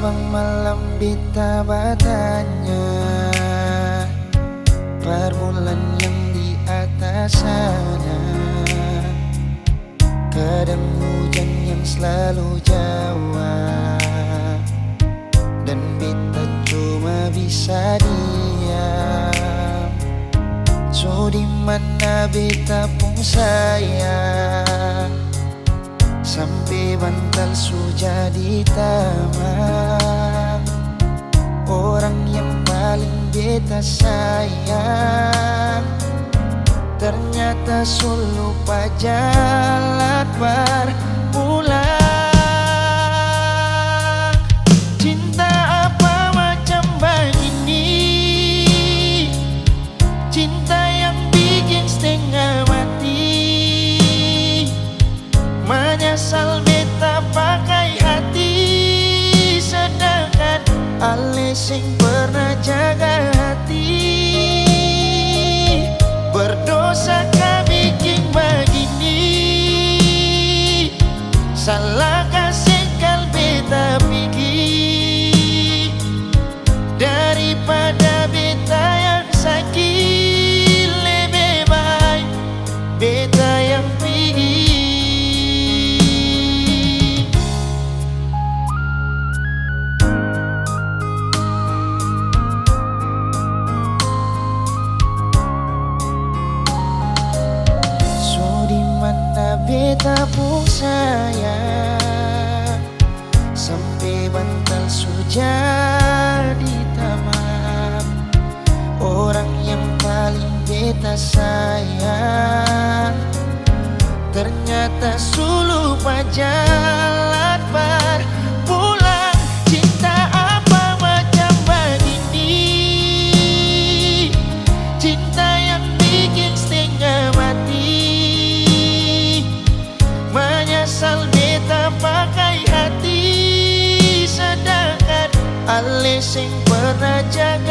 Sabang malam beta bertanya permulaan yang di atas sana, kadang hujan yang selalu jawab, dan beta cuma bisa diam. So di mana beta pun sayang, sampai bantal su jadi tamang. Orang yang paling beta sayang ternyata su lupa jalan berpulang. Cinta apa macam begini, cinta yang bikin setengah mati. Menyesal beta pakai hati, sedangkan ale sing pernah jaga hati. Berdosa kah bikin begini, salah kasih kal beta pikir. Daripada beta yang sakit, lebih baik beta yang pergi. Beta pun sayang, sampai bantal su jadi tamam. Orang yang paling beta sayang ternyata su lupa jalan berpulang. Cinta apa macam begini, cinta yang bikin setengah mati. Menyesal beta pakai hati, sedangkan ale sing pernah jaga